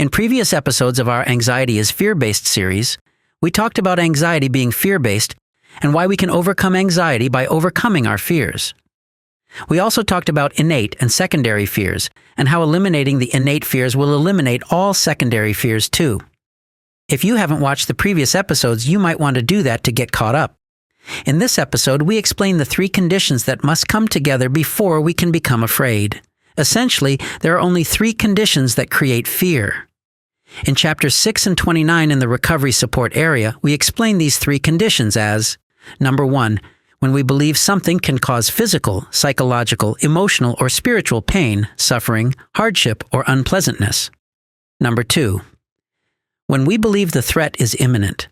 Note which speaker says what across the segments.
Speaker 1: In previous episodes of our Anxiety is Fear-Based series, we talked about anxiety being fear-based and why we can overcome anxiety by overcoming our fears. We also talked about innate and secondary fears and how eliminating the innate fears will eliminate all secondary fears too. If you haven't watched the previous episodes, you might want to do that to get caught up. In this episode, we explain the 3 conditions that must come together before we can become afraid. Essentially, there are only 3 conditions that create fear. In chapters 6 and 29 in the recovery support area, we explain these 3 conditions as: number 1, when we believe something can cause physical, psychological, emotional, or spiritual pain, suffering, hardship, or unpleasantness. Number 2, when we believe the threat is imminent.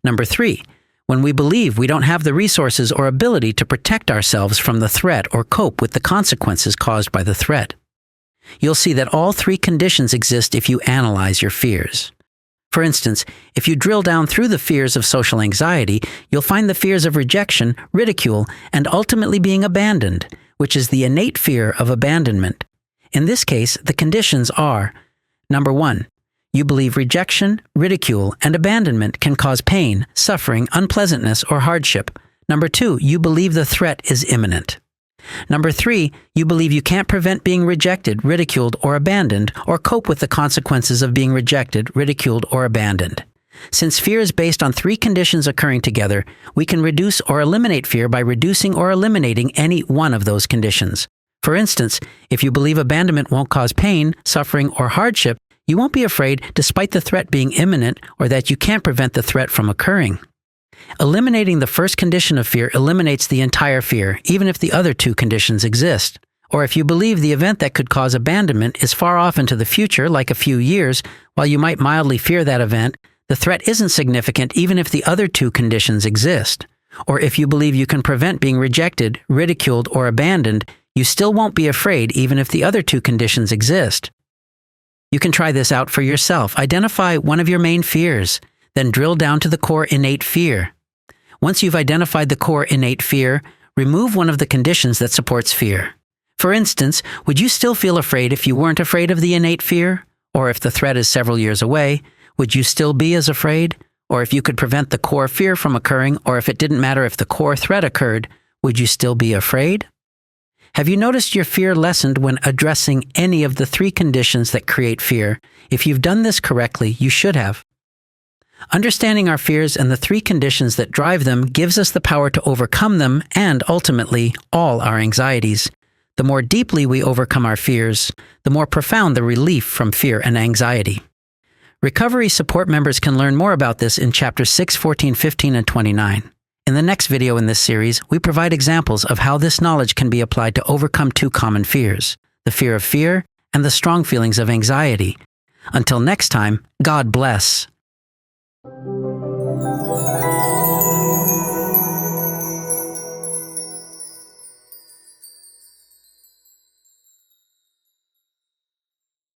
Speaker 1: Number 3, when we believe we don't have the resources or ability to protect ourselves from the threat or cope with the consequences caused by the threat. You'll see that all 3 conditions exist if you analyze your fears. For instance, if you drill down through the fears of social anxiety, you'll find the fears of rejection, ridicule, and ultimately being abandoned, which is the innate fear of abandonment. In this case, the conditions are: number 1, you believe rejection, ridicule, and abandonment can cause pain, suffering, unpleasantness, or hardship. Number 2, you believe the threat is imminent. Number 3, you believe you can't prevent being rejected, ridiculed, or abandoned, or cope with the consequences of being rejected, ridiculed, or abandoned. Since fear is based on 3 conditions occurring together, we can reduce or eliminate fear by reducing or eliminating any one of those conditions. For instance, if you believe abandonment won't cause pain, suffering, or hardship, you won't be afraid despite the threat being imminent or that you can't prevent the threat from occurring. Eliminating the first condition of fear eliminates the entire fear, even if the other 2 conditions exist. Or if you believe the event that could cause abandonment is far off into the future, like a few years, while you might mildly fear that event, the threat isn't significant even if the other 2 conditions exist. Or if you believe you can prevent being rejected, ridiculed, or abandoned, you still won't be afraid even if the other 2 conditions exist. You can try this out for yourself. Identify one of your main fears, then drill down to the core innate fear. Once you've identified the core innate fear, remove one of the conditions that supports fear. For instance, would you still feel afraid if you weren't afraid of the innate fear? Or if the threat is several years away, would you still be as afraid? Or if you could prevent the core fear from occurring, or if it didn't matter if the core threat occurred, would you still be afraid? Have you noticed your fear lessened when addressing any of the 3 conditions that create fear? If you've done this correctly, you should have. Understanding our fears and the 3 conditions that drive them gives us the power to overcome them and, ultimately, all our anxieties. The more deeply we overcome our fears, the more profound the relief from fear and anxiety. Recovery support members can learn more about this in chapters 6, 14, 15, and 29. In the next video in this series, we provide examples of how this knowledge can be applied to overcome 2 common fears, the fear of fear and the strong feelings of anxiety. Until next time, God bless.